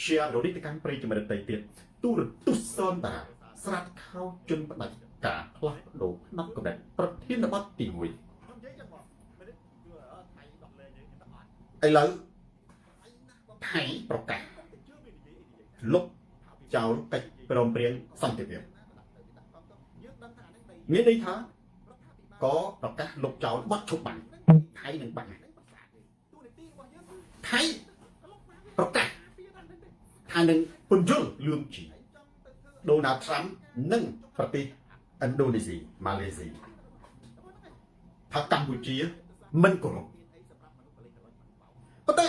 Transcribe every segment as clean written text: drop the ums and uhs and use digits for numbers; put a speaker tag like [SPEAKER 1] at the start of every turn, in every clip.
[SPEAKER 1] share រនេះទៅកាន់ប្រិយមិត្តដទៃទៀតទូរទស្សន៍សនតាស្រាត់ខោជន់ផ្ដាច់ការផ្លាស់ប្ដូរផ្នែកកម្រិតប្រធានបទទី1ឥឡូវថៃប្រកាសលុបចោលកិច្ចព្រមព្រៀងសន្តិភាពមានន័យថាក៏ប្រកាសលុបចោលបទឈប់បាញ់ថៃនឹងបាញ់ថៃប្រកាសថានឹងពន្យល់លឿងជីដូណាល់ត្រាំនិងប្រទេសឥណ្ឌូនេស៊ីម៉ាឡេស៊ីថាកម្ពុជាមិនគោរពប៉ុន្តែ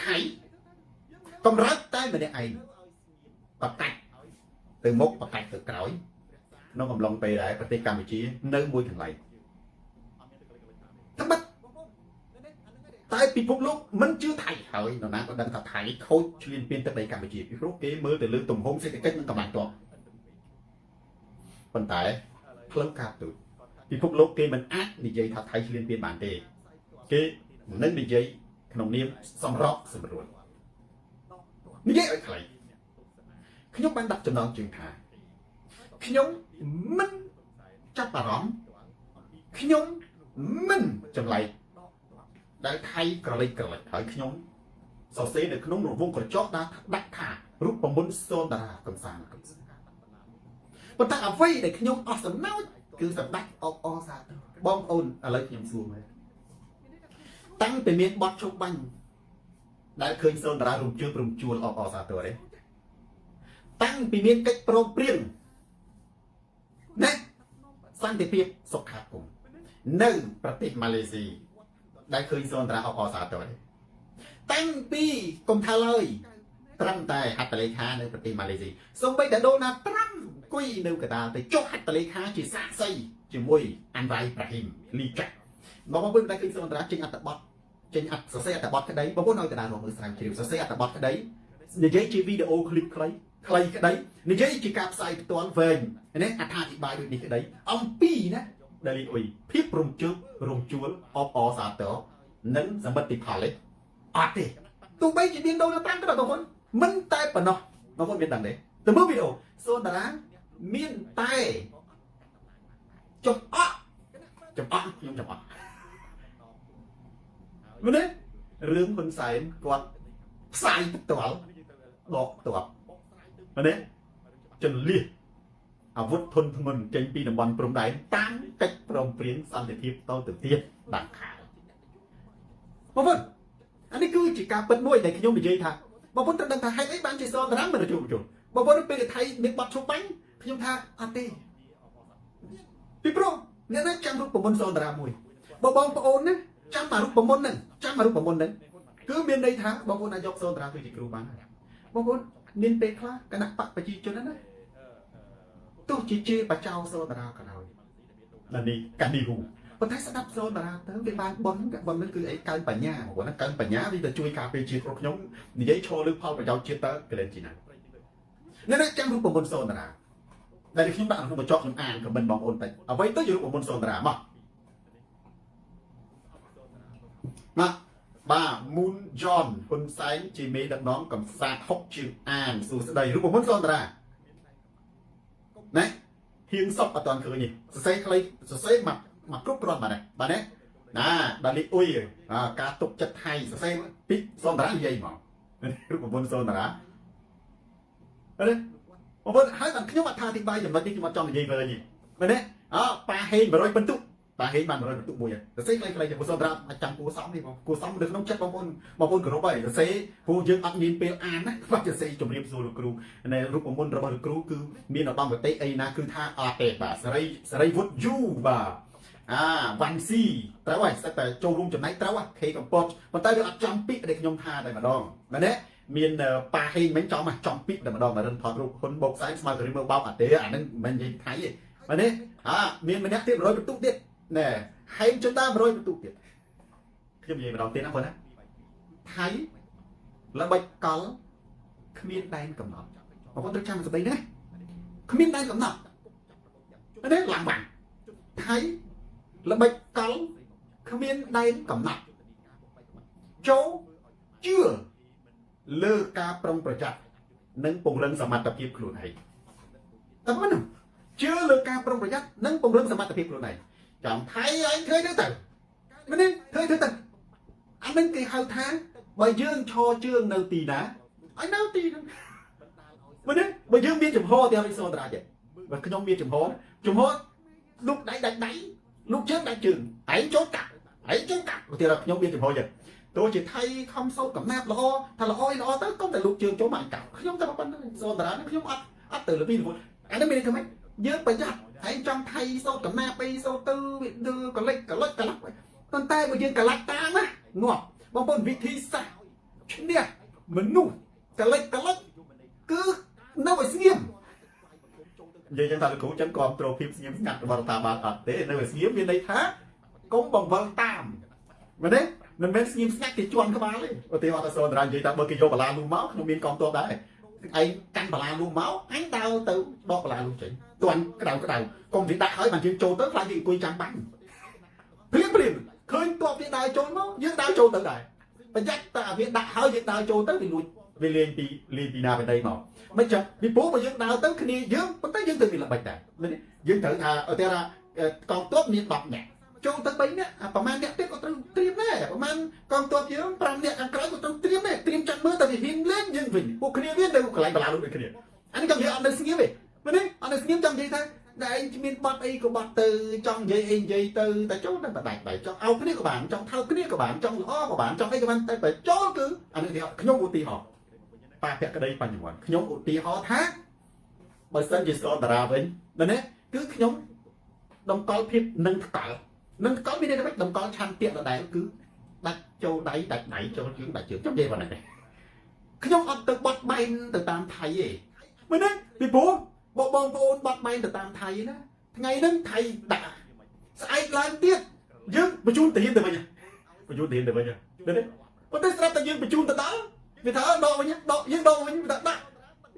[SPEAKER 1] ថៃកម្រើកតែម្នាក់ឯងបកាច់ទៅមុខបកាច់ទៅក្រោយក្នុងអំឡុងពេលដែលប្រទេសកម្ពុជានៅមួយកន្លែងត្បិតតែពិភពលោកមិនជឿថៃហើយនរណាក៏ដឹងថាថៃខូចឈ្លានពានទឹកដីកម្ពុជាពីព្រោះគេមើលទៅលើទំហំសេដ្ឋកិច្ចនិងកម្លាំងទ័ពប៉ុន្តែផ្លូវការទូតពិភពលោកគេមិនអាចនិយាយថាថៃឈ្លានពានបានទេគេនឹងនិយាយក្នុងនាមសម្របសម្រួលនិយាយឲ្យខ្លីខ្ញុំបានដាក់ចំណងជើងថាខ្ញុំមិនចាប់អារម្មណ៍ខ្ញុំមិនចម្លែកដែលថៃក្រឡេកក្រឡេកហើយខ្ញុំសរសេរនៅក្នុងរង្វង់ក្រចកដាក់ថារូបមន្តសូនតារាកំសាន្តប៉ុន្តែអ្វីដែលខ្ញុំអស់សំណោចគឺសម្ដេចអបអសាទរបងប្អូនឥឡូវខ្ញុំសួរមើលតាំងពីមានបទជប់បាញ់ដែលឃើញសូនតារារំជើបរំជួលអបអសាទរទេតាំងពីមានកិច្ចព្រមព្រៀងណាសន្តិភាពសុខាគមន៍នៅប្រទេសម៉ាឡេស៊ីដែលឃើញសូនតារាអបអសាទរទេតាំងពីកុំថាឡើយត្រឹមតែហត្ថលេខានៅប្រទេសម៉ាឡេស៊ីសូម្បីតែដូណាល់ត្រាំអង្គុយនៅកណ្ដាលទៅចុះហត្ថលេខាជាសាក្សីជាមួយអាន់រ៉ៃប្រាហ៊ីមលីកាបងប្អូនដែលឃើញសូនតារាចេញអត្ថបទចេញសរសេរអត្ថបទក្តីបងប្អូនឲ្យកណ្ដាលរកមើលស្រាវជ្រាវសរសេរអត្ថបទក្តីនិយាយជាវីដេអូឃ្លីបខ្លីក្តីនិយាយជាការផ្សាយផ្ទាល់វែងណាអត្ថាធិប្បាយដូចនេះក្តីអំពីណាដែលអ៊ុយភាពរំជើបរំជួលអបអសាទរនិងសមិទ្ធផលអត់ទេទោះបីជាមានដូណាល់ត្រាំក៏ដោយបងប្អូនមិនតែប៉ុណ្ណោះបងប្អូនមានដឹងទេទៅមើលវីដេអូសូនតារាមានតែចំអកខ្ញុំចំអកមើលទេរឿងហ៊ុនសែនគាត់ផ្សាយផ្ទាល់ដកផ្ទាល់មើលទេចន្លៀសអាវុធធនធ្ងន់ចេញពីតំបន់ព្រំដែនតាមកិច្ចព្រមព្រៀងសន្តិភាពតទៅទៀតដាក់ខាងបងប្អូនអានេះគឺជាការពិតមួយដែលខ្ញុំនិយាយថាបងប្អូនត្រូវដឹងថាហេតុអីបានជាសូនតារាមិនជួបបងប្អូនពេលថៃមានបាត់ឈប់បាញ់ខ្ញុំថាអត់ទេពីព្រោះអ្នកណាចាំរូបមន្តសូនតារាមួយបងប្អូនណាចាំមករូបមន្តហ្នឹងគឺមានន័យថាបងប្អូនអាចយកសូនតារាគឺជាគ្រូបានបងប្អូនមានពេលខ្លះគណៈបកប្រជាជនណាទោះជាជេរបចោសូនតារាក៏ដោយនេះកានីហ៊ូប៉ុន្តែស្ដាប់សូនតារាទៅវាបានបននឹងគឺអីកើនបញ្ញាបងប្អូនកើនបញ្ញាវាទៅជួយការពារជាតិរបស់ខ្ញុំនិយាយឈរលើផលប្រយោជន៍ជាតិតើកលែងជាណាអ្នកណាចាំរូបមន្តសូនតារាដែលខ្ញុំដាក់ក្នុងបញ្ចុះខ្ញុំអានខមមិនបងប្អូនតិចអ្វីទៅជារូបមន្តសូនតារាមកបាទមូនយ៉នហ៊ុនសែនជាមេដឹកនាំកំសាន្ត6ជើងអានសួស្ដីរូបមន្តសូនតារាណាហៀងសុកអត់ទាន់ឃើញទេសរសេរខ្លីសរសេរមកគ្រប់គ្រាន់បាទណាដល់លីអ៊ុយការទុកចិត្តថៃសរសេរពីសូនតារានិយាយមករូបមន្តសូនតារាអរបងប្អូនហើយបានខ្ញុំអត្ថាធិប្បាយចំណុចនេះខ្ញុំអត់ចង់និយាយវិញមែនទេប៉ាហេង100បន្ទុកប៉ាហេងបាន100បន្ទុកមួយសរសេរខ្លីៗទៅសូនតារាអាចចាំគួរសមនេះបងគួរសមនៅក្នុងចិត្តបងប្អូនគោរពហើយសរសេរព្រោះយើងអត់មានពេលអានណាខ្វះសរសេរជំរាបសួរលោកគ្រូនៅរូបមន្តរបស់លោកគ្រូគឺមានឧត្តមគតិអីណាគឺថាអត់ទេបាទសេរីវុឌ្ឍយូបាទវ៉ាន់ស៊ីត្រូវហើយស្ទើរតែចូលរួមចំណែកត្រូវខេកំពតប៉ុន្តែវាអត់ចំពាក្យដែលខ្ញុំថាតែម្ដងមែនទេមានប៉ាហេងមិនចំពាក្យតែម្ដងរិនថតរូបហ៊ុនបោកសែនស្មើគ្រីមើបោកអត់ទេអានឹងមិននិយាយថៃទេមែនទេមានម្នាក់ទៀត100បន្ទុកទៀតណែហេងចន្ទា100បន្ទុកទៀតខ្ញុំនិយាយម្ដងទៀតណាបងណាថៃល្បិចកលគ្មានដែនកំណត់បងប្អូនត្រូវចាំស្ដីណាគ្មានដែនកំណត់មែនទេឡើងបាំងថៃល្បិចកលគ្មានដែនកំណត់ចូលជឿ លើការប្រុងប្រយ័ត្ននិងពង្រឹងសមត្ថភាពខ្លួនឯងតែប៉ុណ្ណឹងជឿលើការប្រុងប្រយ័ត្ននិងពង្រឹងសមត្ថភាពខ្លួនឯងចាំថៃឯងធ្វើទៅមែនទេធ្វើទៅអានឹងគេហៅថាបើយើងឈរជើងនៅទីណាឲ្យនៅទីហ្នឹងមែនទេបើយើងមានចំហទៅឲ្យសូនតារាចេះបើខ្ញុំមានចំហលោកដៃដាច់ដៃលោកជើងដាច់ជើងឯងចូលកាប់ឯងចូលកាប់ឧទាហរណ៍ខ្ញុំមានចំហចឹងទោះជាថៃខំសោតកំណាប់ល្អថាល្អទៅកុំតែលោកជើងចូលមកកាប់ខ្ញុំតែប៉ុណ្្នឹងសូនតារាខ្ញុំអត់ទៅលើពីរវល់អានេះមានន័យថាម៉េចយើងប្រយ័ត្នឯងចង់ថៃសោតកំណាប់អីសោតទៅវាកលិចប៉ុន្តែបើយើងកលាច់តាមណាងាប់បងប្អូនវិធីសាស្ត្រឈ្នះមនុស្សកលិចគឺនៅឲ្យស្ងៀមនិយាយចឹងថាលោកគ្រូចឹងគ្រប់ត្រូលភាពស្ងៀមស្ងាត់របស់រដ្ឋាភិបាលអត់ទេនៅឲ្យស្ងៀមមានន័យថាកុំបង្វិលតាមមែនទេមិនមែនស្ងៀមស្ងាត់គេជន់ក្បាលទេឧទាហរណ៍ថាសូនតារានិយាយថាបើគេយកបលាលូមកខ្ញុំមានកងទ័ពដែរឯងកាន់បលាលូមកអញដើរទៅដកបលាលូចេញទន់ក្តៅកុំវាដាក់ហើយបានយើងចូលទៅខ្លាចគេអង្គុយចាំបាញ់ព្រៀងឃើញទ័ពវាដើរចូលមកយើងដើរចូលទៅដែរប្រយ័ត្នតែវាដាក់ហើយយើងដើរចូលទៅវាលួចវាលេងពីណាពីដីមកមិនចឹងពីព្រោះបើយើងដើរទៅគ្នាយើងប៉ុន្តែយើងត្រូវមានល្បិចដែរយើងត្រូវថាឧទាហរណ៍កងទ័ពមាន10នាក់ចូលទៅ3នាក់ប្រហែលអ្នកទៀតក៏ត្រូវត្រៀមដែរប្រហែលកងទ័ពយើង5នាក់ខាងក្រៅក៏ត្រូវត្រៀមដែរត្រៀមចាត់មើលតែវាហ៊ានលេងយើងវិញពួកគ្នាវានៅកន្លែងបលាលុយដូចគ្នាអានេះចង់និយាយអត់នៅស្ងៀមទេមែនទេអត់នៅស្ងៀមចង់និយាយថាតែឯងមានបាត់អីក៏បាត់ទៅចង់និយាយអីនិយាយទៅតែចូលតែបដាច់បែកចង់អោបគ្នាក៏បានចង់ថើបគ្នាក៏បានចង់ល្អក៏បានចង់អីក៏បានតែបើចូលគឺអានេះខ្ញុំឧទាហរណ៍ប៉ាភក្តីបញ្ញវន្តខ្ញុំឧទាហរណ៍ថាបើសិនជាស្គាល់តារាវិញមែនទេគឺខ្ញុំតម្កល់ភាពនឹងថ្កល់មានន័យថាតម្កល់ឆន្ទៈដដែលគឺដាច់ចូលដៃដាច់ដៃចូលជើងដាច់ជើងខ្ញុំនិយាយប៉ុណ្ណឹងទេខ្ញុំអត់ទៅបត់បែនទៅតាមថៃទេមែនទេពីព្រោះបងប្អូនបត់បែនទៅតាមថៃណាថ្ងៃហ្នឹងថៃដាក់ស្អែកឡើងទៀតយើងបញ្ជូនទៅហ៊ានទៅវិញមែនទេប៉ុន្តែស្រាប់តែយើងបញ្ជូនទៅដល់វាថាដកវិញយើងដកវិញវាដាក់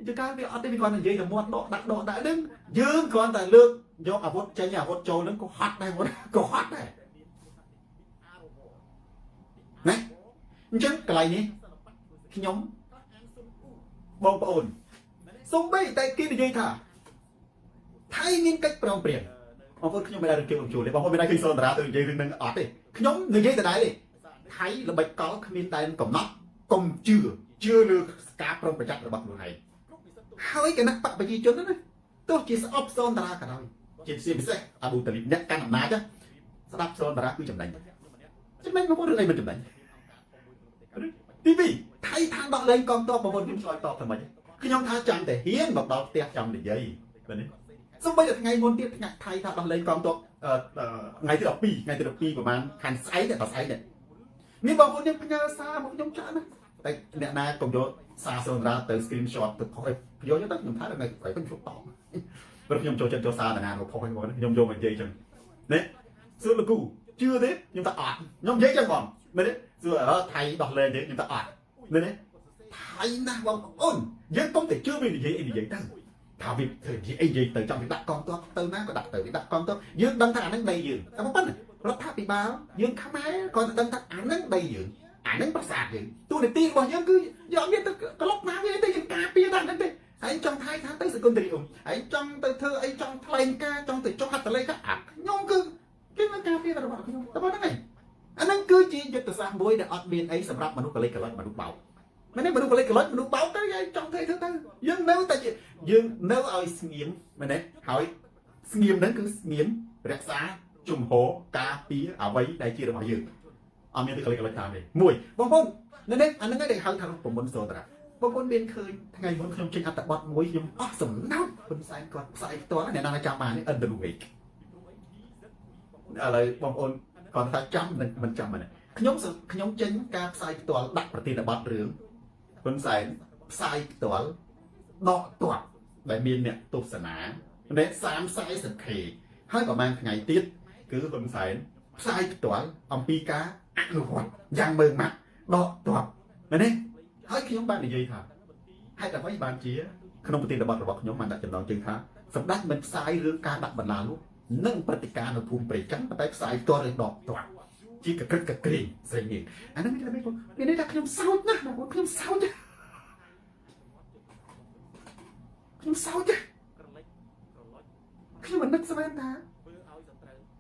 [SPEAKER 1] ជាការវាអត់ទេវាគ្រាន់តែនិយាយតែមាត់ដកដាក់ហ្នឹងយើងគ្រាន់តែលើកយកអាវុធចេញអាវុធចូលហ្នឹងក៏ហត់ដែរក៏ហត់ដែរណាអញ្ចឹងកន្លែងនេះខ្ញុំបងប្អូនសូម្បីតែគេនិយាយថាថៃមានកិច្ចប្រឹងប្រែងបងប្អូនខ្ញុំមិនដែលរំជើបរំជួលទេបងប្អូនមិនដែលឃើញសូនតារាទៅនិយាយរឿងហ្នឹងអត់ទេខ្ញុំនិយាយដដែលទេថៃល្បិចកលគ្មានតែកំណត់កុំជឿលើការប្រុងប្រយ័ត្នរបស់ខ្លួនឯងហើយគណៈបកប្រជាជនណាទោះជាស្អប់សូនតារាក៏ដោយជាពិសេសអាប៊ូតាលីបអ្នកកាន់អំណាចស្ដាប់សូនតារាគឺចំណេញបងប្អូនរឿងអីមិនចំណេញទី2ថៃថាដោះលែងកងទ័ពបងប្អូនខ្ញុំឆ្លើយតបថាម៉េចខ្ញុំថាចាំតែហ៊ានមកដល់ផ្ទះចាំនិយាយមែនទេសូម្បីតែថ្ងៃមុនទៀតថ្ងៃថៃថាដោះលែងកងទ័ពថ្ងៃទី12ប្រហែលខាងស្អែកតែស្អែកនេះមានបងប្អូនខ្ញុំផ្ញើសារមកខ្ញុំច្រើនណាស់តែអ្នកណាកុំយកសារសូនតារាទៅ screenshot ទៅផុសឲ្យយកទៅខ្ញុំថាថ្ងៃក្រោយខ្ញុំតបព្រោះខ្ញុំចូលចិត្តចូលសារតាណាមកផុសឲ្យបងខ្ញុំយកមកនិយាយចឹងណាសួរលោកគូជឿទេខ្ញុំថាអត់ខ្ញុំនិយាយចឹងបងមែនទេសួរថៃដោះលែងទេខ្ញុំថាអត់មែនទេថៃណាស់បងប្អូនយើងកុំតែជឿវានិយាយទៅថាវាធ្វើនិយាយទៅចង់វាដាក់កងទ័ពទៅណាក៏ដាក់ទៅវាដាក់កងទ័ពយើងដឹងថាអាហ្នឹងដីយើងតែប៉ុណ្ណឹងរដ្ឋាភិបាលយើងខ្មែរក៏ដឹងថាអាហ្នឹងដីយើងអាហ្នឹងប្រាសាទយើងទូនីតិរបស់យើងគឺយកវាទៅក្លុកណាវាទៅយើងការពារតែហ្នឹងទេហើយចង់ថៃថាទៅសកុនតរីហើយចង់ទៅធ្វើអីចង់ថ្លែងការចង់ទៅចុះហត្ថលេខាខ្ញុំគឺគេនឹងការពាររបស់ខ្ញុំតែប៉ុណ្្នឹងឯងអាហ្នឹងគឺជាយុទ្ធសាស្ត្រមួយដែលអត់មានអីសម្រាប់មនុស្សកលិចមនុស្សបោកមែនទេមនុស្សកលិចមនុស្សបោកទៅយើងចង់ធ្វើទៅយើងនៅតែយើងនៅឲ្យស្ងៀមមែនទេហើយស្ងៀមហ្នឹងគឺស្ងៀមរក្សាជំហរការពារអ្វីដែលជារបស់យើងអត់មានទៅកលិចតាមទេមួយបងប្អូននេះអាហ្នឹងគេហៅថាប្រមុនសូត្រាបងប្អូនមានឃើញថ្ងៃមុនខ្ញុំចេញអត្ថបទមួយខ្ញុំអស់សំណោចហ៊ុនសែនគាត់ផ្សាយផ្ទាល់អ្នកណាចាំបាននេះ underweight ឥឡូវបងប្អូនគាត់ថាចាំមិនចាំហ្នឹងខ្ញុំចេញការផ្សាយផ្ទាល់ដាក់ប្រធានបទរឿងហ៊ុនសែនផ្សាយផ្ទាល់ដកទ័ពដែលមានអ្នកទស្សនាអ្នក30-40K ហើយប្រហែលថ្ងៃទៀតគឺហ៊ុនសែនផ្សាយផ្ទាល់អំពីការអនុវត្តយ៉ាងមើងម៉ាត់ដកទ័ពមែនទេហើយខ្ញុំបាននិយាយថាហេតុអ្វីបានជាក្នុងប្រធានបទរបស់ខ្ញុំបានដាក់ចំណងជើងថាសម្ដេចមិនផ្សាយរឿងការដាក់បណ្ដាលនោះនិងព្រឹត្តិការណ៍នៅភូមិព្រៃច័ន្ទតែផ្សាយផ្ទាល់រឿងដកទ័ពជាកក្រឹកកក្រែងស្រីនាងអាហ្នឹងមានន័យថាខ្ញុំសោចណាស់បងខ្ញុំសោច sao chứ khi mà nước xem ta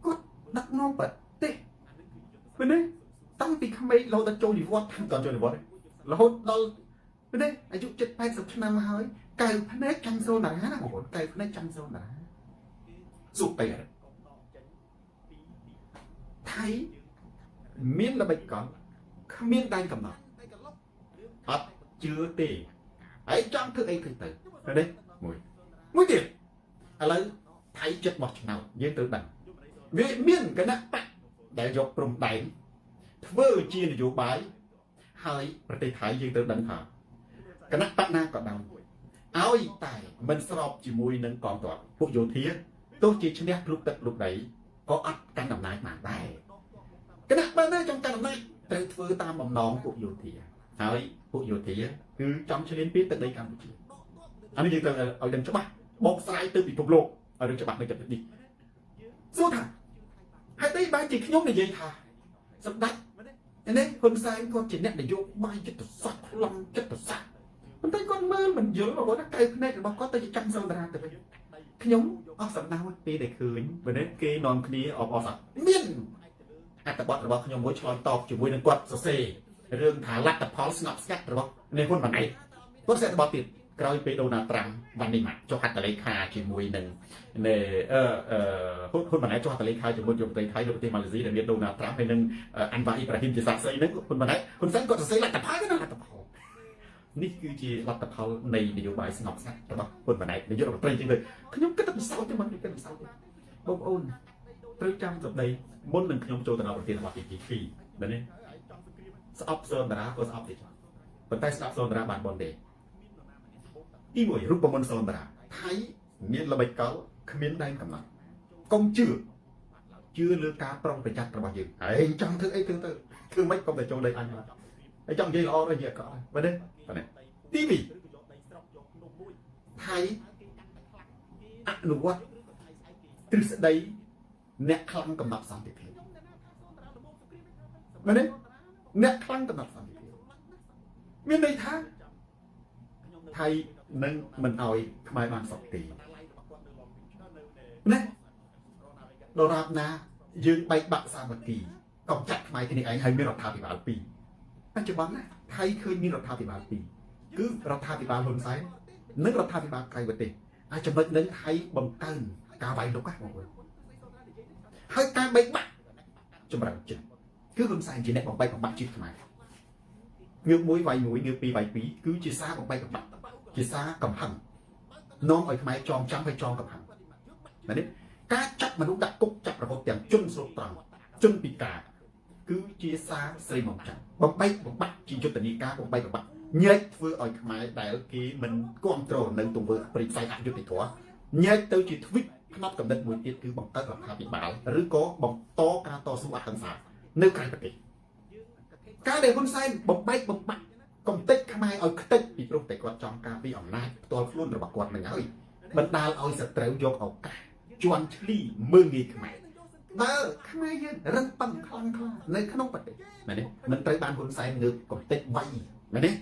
[SPEAKER 1] có đặt ngon bật tê bên đây tăng thì không mấy lâu ta trôi đi vót toàn trôi đi vót là hốt đâu bên đâyอายุ70 năm hơi cài phán nét chăn sâu nè hả một cài phán nét chăn sâu nè sụp bể thấy miếng là bệnh còn không miếng tay cầm nào chưa tiền ấy trong thứ ấy từ rồi đấy mũi tiền lấy thấy chất bọt nào dưới từ đằng vì miếng cái nắp để dọc rùng đánh vơ chia là dụ bái hơiประเทศไทยยืนตัวดังหาcái nắp bắt na còn đồng áo y tài mình sọp chỉ mùi nâng còn toàn phụ dụ thía tôi chỉ chân đẹp lúc tận lúc đấy có ắt căn đồng này mà đây cái nắp bắt na trong căn đồng này từ vừa ta mỏng nón phụ dụ thía hơi phụ dụ thía cứ trong cho đến biết tận đây Campuchia anh đi từ ở đằng chỗ bắc bọc sai từ bị phục lộ ở đằng chỗ bắc này chậm đi số thằng hai tay ba chỉ nhóm này vậy thà sắp đắt nên con sai con chỉ nét để vô bay chất tự sát long chất tự sát mình thấy con mơ mình dữ mà có nó cây này thì bao có tay chăn sâu ra từ cái nhóm ở sập nào đi để khơi về đến kia non kia ở sập miênแต่บอสระบอกขยมมวยชอนตอกจุ่มมวยนึงกวาดเซ่เรื่องฐานลัดแต่พอสนับสกัดระบอกในคนแบบไหนก็เสร็จบอสติดกลายเป็นโดนาตรัมวันนี้มาโจฮัตตะเลคาจุ่มมวยนึงในคนแบบไหนโจฮัตตะเลคาจุ่มมวยจุ่มเตยไทยโดนเตยมาเลเซียเดี๋ยวโดนาตรัมเป็นนึงอันวาอิบราฮิมจะสั่งเซ่นึงคนแบบไหนคนสั่งก็จะเซ่ลัดแต่พายก็นั่นลัดแต่พอนี่คือจีลัดแต่พอในนโยบายสนับสกัดระบอกคนแบบไหนในยุโรปตรีจริงเลยขยมก็ต้องเศร้าจังมันก็ต้องเศร้าบงอุ่นตรีจำจบในมุนหนึ่งขยมโจตนาประเทศวัดอีกปีแบบนี้สอบโซนดาราก็สอบติดปัจจัยสอบโซนดาราบานบอลเดย์ที่หน่วยรูปประมวลโซนดาราไทยมีระเบิดเก่าขมิ้นได้กำลังกองจืดเลือกการปรองประจักษ์ระบาดยืนไอ้จังทึกไอ้คือไม่กองแต่โจเลยอันไอ้จังยี่ล้ออะไรเยอะก่อนแบบนี้ทีวีไทยอนุวัตทฤษฎีเนื้อคลั่งกำลังสันติภาพแบบนี้เนื้อคลั่งกำลังสันติภาพมีในทางไทยนั่งมันเอาขมายบางสตีนี่เรารับนะยืนไปบักสามัคคีกองจัดขมายที่นี่ไอ้ให้มีรัฐาธิบาลปีปัจจุบันนะไทยเคยมีรัฐาธิบาลปีคือรัฐาธิบาลคนไซน์นึกรัฐาธิบาลไกลกว่าตีอาจจะเป็นนึกไทยบังเกินกาใบลูกอะบอกเลยให้การใบบักจะมาจริงคือคนไซน์จีเน็ตบอกใบของบักจิตขมายเงือกมวยใบมวยเงือกปีใบปีคือจีซ่าบอกใบกับบักจีซ่ากับหังน้องไอ้ขมายจองจังไปจองกับหังนั่นนี่การจับมนุษย์ดักกุ๊กจับระบบอย่างจุนสุดตรังจุนปีกาคือจีซ่าใส่หมองจังบอกใบบอกบักจีจุดตนีกาบอกใบกับบักเงยเฟื่อไอ้ขมายแต่เมื่อกี้มันก้อนโตรหนึ่งตรงเฟื่อปริไฟอัดยุติถั่วเงยเตาจีทวิตพนับกับเด็กมวยตีคือบังเตอร์กับคาบิบาลหรือก็บังโตการต่อสู้อัตสาเนื้อไก่ปฏิการเด็กคนไซน์บอกใบบอกบักกองเต็กขมายเอาเต็กปีโปรแต่กอดจองการปีอ่อนนายตัวรุ่นระบกวดหนึ่งเฮ้ยบรรดาเอาสเตลยกเอากาจวนชลีมืองีขมายขมายยืนรันปังคลังคลาในขนมปฏินั่นนี่มันไตรบานคนไซน์เงือกกองเต็กใบนั่นนี่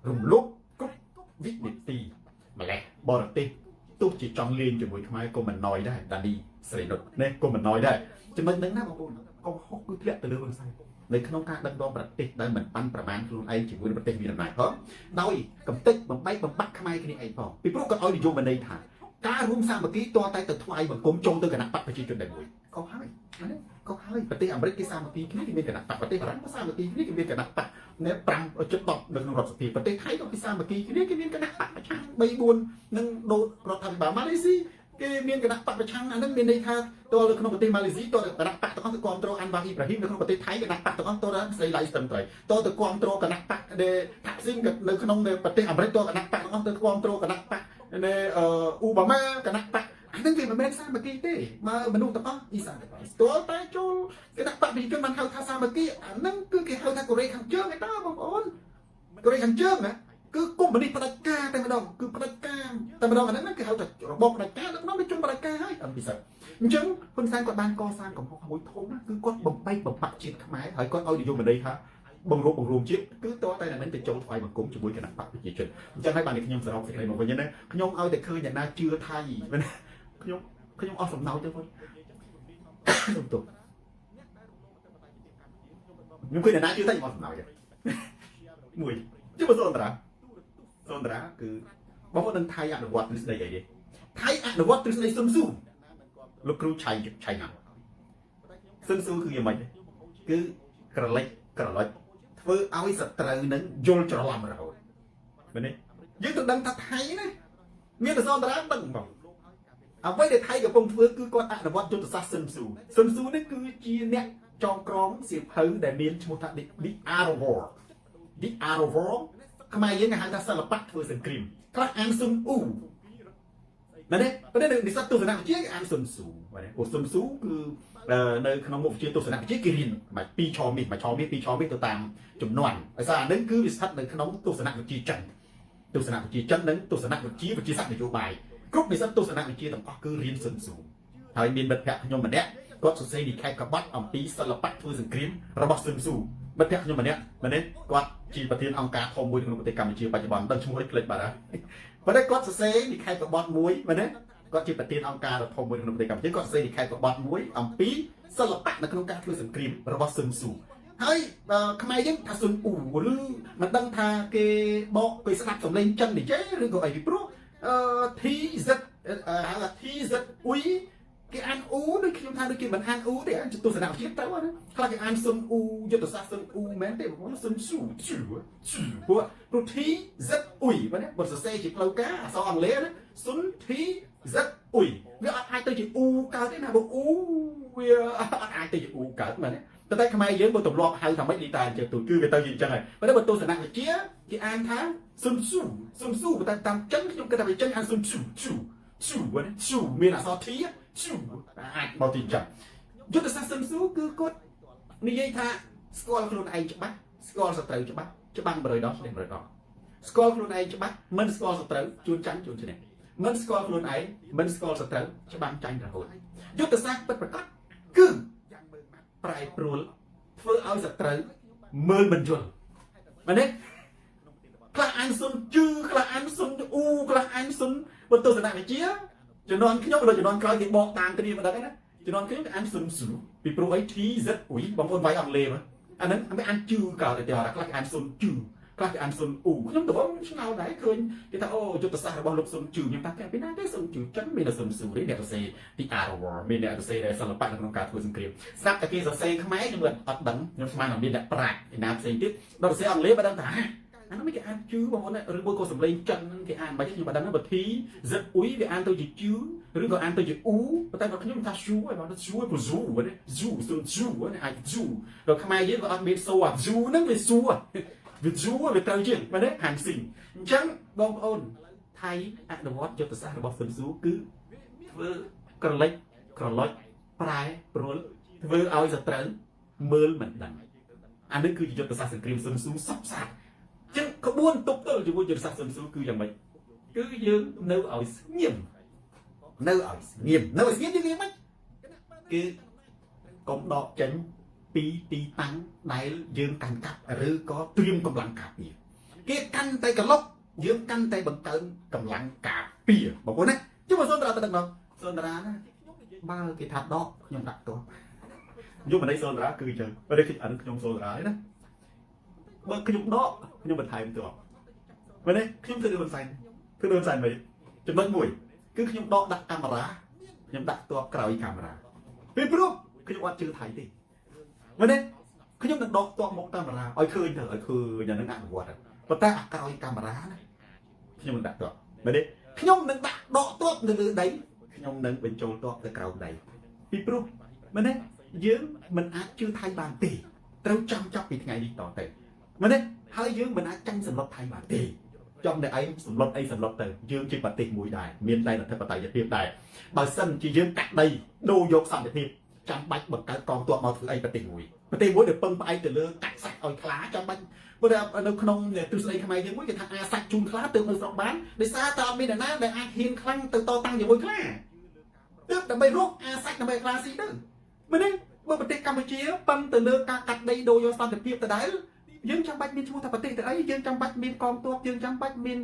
[SPEAKER 1] รุ่มลุกก็วิบิตีมาแล้วบอร์ตีตุ๊กจีจองเลียนจมูกขมายก็มันน้อยได้ดันดีเสด็จเนี่ยก็มันน้อยได้จะมันนึกหน้าบางคนก็ฮอกคือเทะตะลึงคนไซน์ในขนมการดังดองประเทศได้เหมือนปั้นประมาณคือไอ้จีบุญประเทศมีหลายเพราะดาวอีกกับเต็กบังใบบังบักขมายกันนี่ไอ้พอปีโป้ก็เอาดิโยมันในฐานการรวมสร้างเมื่อกี้ตัวไตแต่ทวายเหมือนกลมจงตัวกันนักปักไปจีจนได้บุญก็ให้ก็ให้ประเทศอเมริกาสร้างเมื่อกี้นี่มีกันนักปักประเทศฝรั่งก็สร้างเมื่อกี้นี่มีกันนักปักเนี่ยปรังจุดตกหนึ่งรถสตีประเทศไทยก็พิซซ่าเมื่อกี้นี่ก็มีกันนักปักประชังใบบุญหนึ่งโดนรถทันบามาเลเซียก็มีกันนักปักประชังอันนั้นมีในทางตัวขนมประเทศมาเลเซียตัวนักปักตัวก็ความโตอันบาฮิบราฮิมในขนมประเทศไทยกันนักปักตัวก็ตัวนั้นใส่ลายสตัมไตรตัวความโตกันนักปักเดทักซิณกับในขนมในประเทศอเมริกาตัวกันนักปักตัวความโตกันนักปักในอูบามากันนักปักอันนั้นคือมันไม่ได้สร้างเมื่อกี้เต้มาดูตะก้ออีสานตัวตายโจลกระดักปักมีจนมันเท่าท่าสร้างเมื่อกี้อันนั้นคือเท่าท่าโกเรขังเจิ้งไอ้ต้าบางคนโกเรขังเจิ้งนะคือกุ้งมันนี่ปลากาแต่มาดองคือปลากาแต่มาดองอันนั้นคือเท่าแต่ระบบปลากาแล้วน้องไปจนปลากาให้อันพิเศษจังคนสร้างกอดบ้านก่อสร้างของเขาขโมยทงนะคือกอดบ่มไปบ่มปักจิตขมายหายกอดเอาอยู่มาได้ครับ បង្រួមជាតិគឺតើតែនឹងទៅចូលថ្វាយបង្គំជាមួយគណៈបកប្រជាជនអញ្ចឹងហើយបានខ្ញុំសរុបសេចក្តីមកវិញណាខ្ញុំឲ្យតែឃើញអ្នកណាជឿថៃមែនខ្ញុំអស់សំណោចទៅវិញសុំទោសខ្ញុំឃើញអ្នកណាជឿថៃអស់សំណោចមួយជឿបើសូនតារាគឺបងប្អូននឹងថៃអនុវត្តទ្រឹស្ដីអីទេថៃអនុវត្តទ្រឹស្ដីស៊ុនស៊ូលោកគ្រូឆៃណាស៊ុនស៊ូគឺយ៉ាងម៉េចគឺក្រឡិចធ្វើឲ្យសត្រូវនឹងយល់ច្រឡំរហូតមែនទេយើងទៅដឹងថាថៃណាមានតែសនតារាដឹងបងអ្វីដែលថៃកំពុងធ្វើគឺគាត់អនុវត្តយុទ្ធសាស្ត្រស៊ុនស៊ូនេះគឺជាអ្នកចងក្រងសៀវភៅដែលមានឈ្មោះថា The Art of War ខ្មែរយើងគេហៅថាសិល្បៈធ្វើសង្គ្រាមខ្លះអានស៊ុនអ៊ូមែនទេប៉ុន្តែនិស្សិតទស្សនវិជ្ជាគេអានស៊ុនស៊ូមែនទេស៊ុនស៊ូគឺនៅក្នុងមុខវិជ្ជាទស្សនវិជ្ជាគេរៀនមក2ឆមាសទៅតាមចំនួនដោយសារអានឹងគឺវាស្ថិតនៅក្នុងទស្សនវិជ្ជាចិននិងទស្សនវិជ្ជាវិទ្យាសាស្ត្រនយោបាយគ្រប់និស្សិតទស្សនវិជ្ជាទាំងអស់គឺរៀនស៊ុនស៊ូហើយមានមិត្តភក្តិខ្ញុំម្នាក់គាត់សរសេរនិកាយកបត់អំពីសិល្បៈធ្វើសង្គ្រាមរបស់ស៊ុនស៊ូមិត្តភក្តិខ្ញុំម្នាក់មែនទេគាត់ជាប្រធានអង្គការធំមួយក្នុងប្រទេសកម្ពុជាបច្ចុប្បន្នដឹងឈ្មោះនេះភ្លេចបាត់ហើយប៉ុន្តែគាត់សរសេរនិកាយកបត់មួយមែនទេគាត់ជាប្រធានអង្គការធំមួយក្នុងប្រទេសកម្ពុជាគាត់សរសេរនិកាយកបត់មួយអំពីសិល្បៈនៅក្នុងការធ្វើសង្គ្រាមរបស់ស៊ុនស៊ូហើយខ្មែរយើងថាស៊ុនអ៊ូឬមិនដឹងថាគេបកគេស្ដាប់សំឡេងចិននិយាយឬក៏អីពីព្រោះTZ ហៅថា TZ អ៊ុយគេអានអ៊ូដូចខ្ញុំថាដូចគេមិនអានអ៊ូទេអានទស្សនវិជ្ជាទៅណាខ្លះគេអានស៊ុនអ៊ូយុទ្ធសាស្ត្រស៊ុនអ៊ូមែនទេបងប្អូនស៊ុនស៊ូព្រោះ TZ អ៊ុយមែនទេបើសរសេរជាផ្លូវការអក្សរអង់គ្លេសណាស៊ុន TZ អ៊ុយវាអត់អាចទៅជាអ៊ូកើតទេណាបើអ៊ូវាអត់អាចទៅជាអ៊ូកើតមែនទេតែខ្មែរយើងបើទម្លាប់ហៅថាម៉េចលីតាអញ្ចឹងគឺវាទៅជាអញ្ចឹងហើយប៉ុន្តែបើទស្សនវិជ្ជាគេអានថាស៊ុនស៊ូតែតាមចិនខ្ញុំគិតថាវាចិនអានស៊ុនស៊ូមានអក្សរ T អាចមកទីចឹងយុទ្ធសាស្ត្រស៊ុនស៊ូគឺគាត់និយាយថាស្គាល់ខ្លួនឯងច្បាស់ស្គាល់សត្រូវច្បាស់ច្បាំង100ដងឈ្នះ100ដងស្គាល់ខ្លួនឯងច្បាស់មិនស្គាល់សត្រូវជួនចាញ់ជួនឈ្នះមិនស្គាល់ខ្លួនឯងមិនស្គាល់សត្រូវច្បាំងចាញ់រហូតយុទ្ធសាស្ត្រពិតប្រាកដគឺប្រែប្រួលធ្វើឲ្យសត្រូវមើលមិនយល់មែនទេខ្លះអានស៊ុនជឺខ្លះអានស៊ុនអ៊ូខ្លះអានស៊ុនបើទស្សនវិជ្ជាជំនាន់ខ្ញុំឬជំនាន់ក្រោយគេបកតាមគ្នាមិនដឹងទេណាជំនាន់ខ្ញុំគេអានស៊ុនស៊ូពីព្រោះអី TZ អ៊ុយបងប្អូនវាយអង់គ្លេសមកអាហ្នឹងមិនអានជឺកោតែខ្លះគេអានស៊ុនជឺខ្លះគេអានស៊ុនអ៊ូខ្ញុំទៅបងឆ្ងល់ដែរឃើញគេថាអូយុទ្ធសាស្ត្ររបស់លោកស៊ុនជឺខ្ញុំថាគេពីណាទេស៊ុនជឺចិនមានតែស៊ុនស៊ូទេអ្នកសរសេរ The Art of War មានអ្នកសរសេរសិល្បៈក្នុងការធ្វើសង្គ្រាមស្រាប់តែគេសរសេរខ្មែរខ្ញុំអត់ដឹងខ្ញុំស្មានតែមានអ្នកប្រាជ្ញឯណាផ្សេងទៀតដល់សរសេរអង់គ្លេសបើដឹងថាអានោះមិនគេអានជឺបងប្អូនឬមួយក៏សំឡេងចិនគេអានមិនខ្ញុំមិនដឹងបើ TZ អ៊ុយវាអានទៅជាជឺឬក៏អានទៅជាអ៊ូប៉ុន្តែខ្ញុំថាស៊ូហើយបងស៊ូព្រោះស៊ូណាស៊ូស៊ុនស៊ូណាអាចស៊ូដល់ខ្មែរយើងក៏អត់មានសូអាស៊ូហ្នឹងវាស៊ូវាស៊ូវាត្រូវជាងមែនទេហានស៊ីងអញ្ចឹងបងប្អូនថៃអនុវត្តយុទ្ធសាស្ត្ររបស់ស៊ុនស៊ូគឺធ្វើក្រឡិចប្រែប្រួលធ្វើឲ្យសត្រូវមើលមិនដឹងអានេះគឺជាយុទ្ធសាស្ត្រសង្គ្រាមស៊ុនស៊ូសពសាស្ត្រចឹងក្បួនទប់ទល់ជាមួយយុទ្ធសាស្ត្រស៊ុនស៊ូគឺយ៉ាងម៉េចគឺយើងនៅឲ្យស្ងៀមយើងយ៉ាងម៉េចគឺកុំដកចេញពីទីតាំងដែលយើងកាន់កាប់ឬក៏ត្រៀមកម្លាំងការពារគេកាន់តែក្លុកយើងកាន់តែបង្កើនកម្លាំងការពារបងប្អូនណាជុំសូនតារាទៅដល់សូនតារាណាបើគេថាដកខ្ញុំដាក់ទោះយកបណ្ដៃសូនតារាគឺអញ្ចឹងបើគេអានឹងខ្ញុំសូនតារាណាបើខ្ញុំដកខ្ញុំបន្ថែមទោះមែនទេខ្ញុំធ្វើដូចហ៊ុនសែនវិញចំណុចមួយគឺខ្ញុំដកដាក់កាមេរ៉ាខ្ញុំដាក់ទោះក្រោយកាមេរ៉ាពីព្រោះខ្ញុំអត់ជឿថៃទេមែនទេខ្ញុំនឹងដកទោះមកកាមេរ៉ាឲ្យឃើញយ៉ាងហ្នឹងអនុវត្តប៉ុន្តែអាក្រោយកាមេរ៉ាណាខ្ញុំនឹងដាក់ទោះមែនទេខ្ញុំនឹងដាក់ដកទោះនៅលើដីខ្ញុំនឹងបញ្ចូលទោះទៅក្រោមដីពីព្រោះមែនទេយើងមិនអាចជឿថៃបានទេត្រូវចាំចាប់ពីថ្ងៃនេះតទៅមែនទេហើយយើងមិនអាចចាញ់សម្លុតថៃបានទេចំតែឯងសម្លុតទៅយើងជាប្រទេសមួយដែរមានដែនអធិបតេយ្យភាពដែរបើសិនជាយើងកាត់ដីដូរយកសន្តិភាពចាំបាច់បង្កើតកងទ័ពមកធ្វើអីប្រទេសមួយដែលពឹងផ្អែកទៅលើកាត់សាច់ឲ្យខ្លាចាំបាច់ព្រោះនៅក្នុងទ្រឹស្ដីខ្មែរយើងមួយគេថាអាសាច់ជូនខ្លាទើបនៅស្រុកបានដោយសារតែអត់មានអ្នកណាដែលអាចហ៊ានខ្លាំងទៅតតាំងជាមួយខ្លាទើបដើម្បីរកអាសាច់ដើម្បីខ្លាស៊ីទៅមែនទេបើប្រទេសកម្ពុជាពឹងទៅលើការកាត់ដីដូរយកសន្តិភាពដដែល យើងចាំបាច់មានឈ្មោះថាប្រទេសទៅអីយើងចាំបាច់មានកងទ័ពយើងចាំបាច់មាន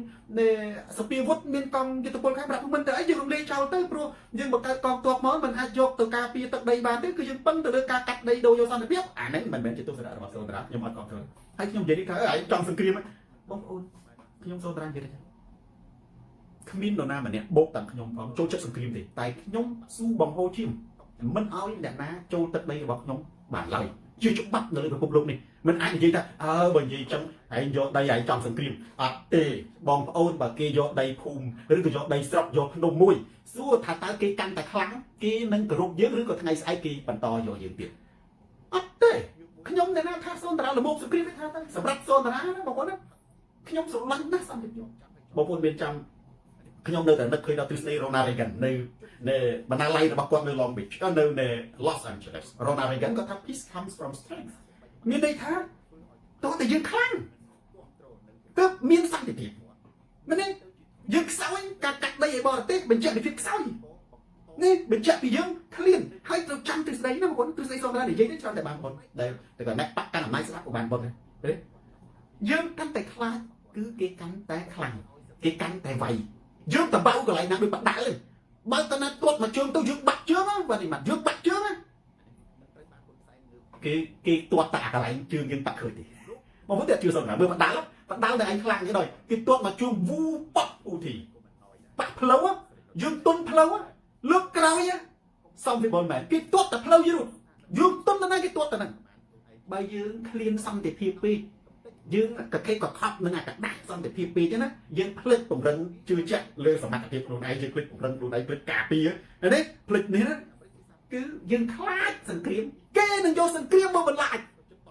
[SPEAKER 1] សពាវុធមានកងយុទ្ធពលខេមរៈមិនទៅអីយើងរំលែកចោលទៅព្រោះយើងបង្កើតកងទ័ពមកមិនអាចយកទៅការពារទឹកដីបានទេគឺយើងពឹងទៅលើការកាត់ដីដូរយកសន្តិភាពអានេះមិនមែនជាទស្សនៈរបស់សូនតារាខ្ញុំអត់គ្រប់គ្រងហើយខ្ញុំនិយាយនេះថាឯងចង់សង្គ្រាមបងប្អូនខ្ញុំសូនតារានិយាយថាគ្មាននរណាម្នាក់បោកតាមខ្ញុំផងចូលចិត្តសង្គ្រាមទេតែខ្ញុំស៊ូបំហូរឈាមមិនឲ្យអ្នកណាចូលទឹកដីរបស់ខ្ញុំបានឡើយជាច្បាប់នៅលើពិភពលោកនេះមិនអាចនិយាយថាបើនិយាយចឹងឯងយកដីឯងចង់សង្គ្រាមអត់ទេបងប្អូនបើគេយកដីភូមិឬក៏យកដីស្រុកយកភ្នំមួយសួរថាតើគេកាន់តែខ្លាំងគេនឹងគោរពយើងឬក៏ថ្ងៃស្អែកគេបន្តយកយើងទៀតអត់ទេខ្ញុំតែណាថាសូនតារាលមោកសង្គ្រាមថាទៅសម្រាប់សូនតារាណាបងប្អូនណាខ្ញុំស្រឡាញ់ណាស់សន្តិភាពបងប្អូនមានចាំខ្ញុំនៅតែនឹកឃើញដល់ទ្រឹស្ដីរ៉ូណាល់រេហ្គិននៅបណ្ណាល័យរបស់គាត់នៅ Long Beach នៅ Los Angeles រ៉ូណាល់រេហ្គិនគាត់ថា peace comes from strength មានន័យថាតើតែយើងខ្លាំងទើបមានសន្តិភាពមែនទេយើងខ្សោយការកាត់ដីឲ្យបរទេសបញ្ជាក់ពីភាពខ្សោយនេះបញ្ជាក់ពីយើងឃ្លានហើយត្រូវចាំទ្រឹស្ដីណាបងប្អូនទ្រឹស្ដីសូនតារានិយាយនេះច្រើនតែបានបងប្អូនដែលតែគាត់អ្នកបាក់កាន់អំណាចស្ដាប់ក៏បានបងទេយើងកាន់តែខ្លាចគឺគេកាន់តែខ្លាំងគេកាន់តែវាយយើងតបៅកន្លែងណាដូចបដាល់ទេបើតើណាទាត់មកជើងទៅយើងបាក់ជើងបាទនេះមកយើងបាក់ជើងគេទាត់តាកន្លែងជើងយើងបាក់ឃើញទេបងប្អូនតែជឿសោះណាមើលបដាល់តែឯងខ្លាំងទេដល់គេទាត់មកជើងវូប៉ក់ឧធីបាក់ផ្លូវយើងទុនផ្លូវលើកក្រោយសំវិបុលមែនគេទាត់តែផ្លូវយើងទុនទៅណាគេទាត់ទៅហ្នឹងបើយើងឃ្លានសន្តិភាពពេកយើងកកេកកខប់នឹងអាកដាស់សន្តិភាពពេកទេណាយើងភ្លេចពង្រឹងជឿជាក់លើសមត្ថភាពខ្លួនឯងយើងភ្លេចពង្រឹងខ្លួនឯងភ្លេចការពារនេះភ្លេចនេះណាគឺយើងខ្លាចសង្គ្រាមគេនឹងយកសង្គ្រាមមកបន្លាច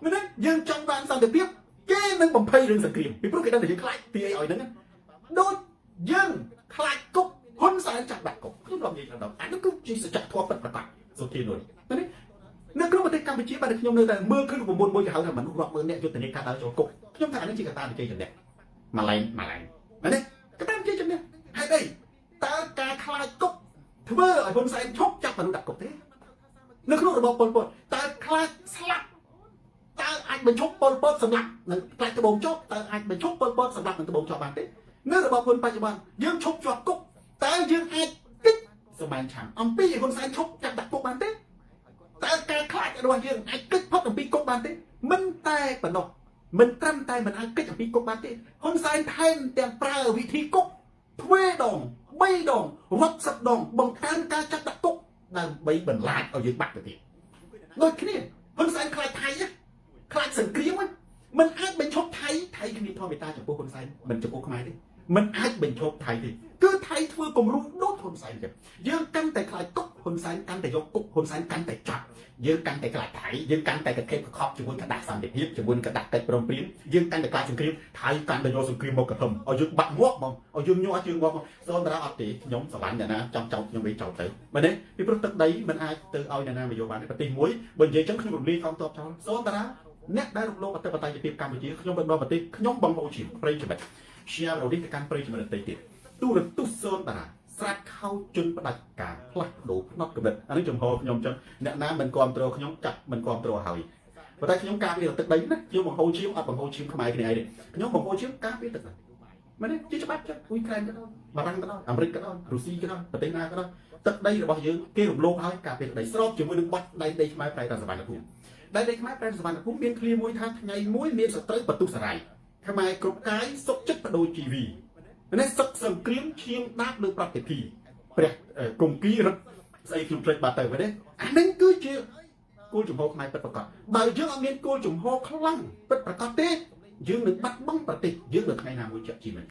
[SPEAKER 1] មែនទេយើងចង់បានសន្តិភាពគេនឹងបំភ័យរឿងសង្គ្រាមពីព្រោះគេដឹងថាយើងខ្លាចទីអីឲ្យហ្នឹងដូចយើងខ្លាចគុកហ៊ុនសែនចាក់ដាក់គុកខ្ញុំរំនិយាយដល់អានោះគឺជាសច្ចធម៌ពិតប្រាកដសុធានុយមែនទេនៅក្នុងប្រទេសកម្ពុជាបាទខ្ញុំនៅតែមើលឃើញ9មួយគេហៅថាមនុស្សរាប់ម៉ឺនអ្នកយុទ្ធនាការដើរចូលគុកខ្ញុំថាអានេះជាកត្តាវិជ័យជំនះម៉ាឡែងមែនទេកត្តាវិជ័យជំនះហេតុអីតើការខ្លាចគុកធ្វើឲ្យហ៊ុនសែនឈប់ចាប់មនុស្សដាក់គុកទេនៅក្នុងរបបប៉ុលពតតើខ្លាចស្លាប់តើអាចបញ្ឈប់ប៉ុលពតសម្លាប់នឹងខ្លាចត្បូងចប់តើអាចបញ្ឈប់ប៉ុលពតសម្លាប់នឹងត្បូងចប់បានទេនៅរបបហ៊ុនបច្ចុប្បន្នយើងឈប់ជាប់គុកតើយើងអាចគិតសម្បានឆាំអំពីហ៊ុនសែនឈប់ចាប់ដាក់គុកបានទេតើការខ្លាចរបស់យើងអាចគិតផុតអំពីគុកបានទេមិនតែប៉ុណ្ណោះមិនត្រឹមតែមិនអាចគិតអំពីគុកបានទេហ៊ុនសែនថែមទាំងប្រើវិធីគុកទ្វេដង3ដងរាប់សិបដងបង្កើនការចាប់ដាក់គុកដើម្បីបន្លាចឲ្យយើងបាត់ទៅទៀតដូចគ្នាហ៊ុនសែនខ្លាចថៃខ្លាចសង្គ្រាមមិនអាចបញ្ឈប់ថៃគ្មានធម៌មេត្តាចំពោះហ៊ុនសែនមិនចំពោះខ្មែរទេមិនអាចបញ្ឈប់ថៃទេគឺថៃធ្វើគំរូដូចហ៊ុនសែនទេយើងកាន់តែខ្លាចគុកហ៊ុនសែនកាន់តែយកគុកហ៊ុនសែនកាន់តែចាប់យើងកាន់តែខ្លាចថៃយើងកាន់តែកកេបកខប់ជាមួយកដាស់សន្តិភាពជាមួយកដាស់កិច្ចព្រមព្រៀងយើងកាន់តែខ្លាចសង្គ្រាមថៃកាន់តែយកសង្គ្រាមមកកធំឲ្យយើងបាក់ងាប់មកឲ្យយើងញាក់ជើងងាប់មកសូនតារាអត់ទេខ្ញុំស្រឡាញ់អ្នកណាចង់ចោលខ្ញុំវិញចោលទៅមែនទេពីព្រោះទឹកដីមិនអាចទៅឲ្យអ្នកណាមកយកបានប្រទេសមួយបើនិយាយចឹងខ្ញុំរំលាយកងទ័ពចោលសូនតារាអ្នកដែលរំលោភអធិបតេយ្យភាពកម្ពុជាខ្ញុំមិនដល់ប្រទេសខ្ញុំបងប្អូនជាប្រិយមិត្ត share រនេះទៅកាន់ប្រិយមិត្តដទៃទៀតទូរទស្សន៍សូនតារាស្រាច់ខោជន់ផ្ដាច់ការផ្លាស់ប្ដូរផ្នត់កំណត់អានេះចំហខ្ញុំចឹងអ្នកណាមិនគ្រប់គ្រងខ្ញុំចាក់មិនគ្រប់គ្រងហើយប៉ុន្តែខ្ញុំការពារទឹកដីណាខ្ញុំបង្ហូរឈាមអត់បង្ហូរឈាមខ្មែរគ្នាឯងទេខ្ញុំបង្ហូរឈាមការពារទឹកដីមែនទេជាច្បាប់ចឹងអ៊ុយក្រែនក៏ដោយបារាំងក៏ដោយអាមេរិកក៏ដោយរុស្ស៊ីក៏ដោយប្រទេសណាក៏ដោយទឹកដីរបស់យើងគេរំលោភហើយការពារទឹកដីស្របជាមួយនឹងបាត់ដីខ្មែរប្រែតែសវណ្ណភូមិដីខ្មែរប្រែសវណ្ណភូមិមានឃ្លាមួយថាថ្ងៃមួយមានសត្រូវបន្ទុះសារាយខ្មែរគ្រប់កាយសុខចិត្តបដូរជីវីនេះសឹកសង្គ្រាមឈាមដាបលើប្រតិភិព្រះគង្គីរឹកស្អីខ្ញុំភ្លេចបាត់ទៅទេអានេះគឺជាគោលជំហរខ្មែរពិតប្រាកដបើយើងអត់មានគោលជំហរខ្លាំងពិតប្រាកដទេយើងនឹងបាត់បង់ប្រទេសយើងនៅថ្ងៃណាមួយជាក់ជាមិន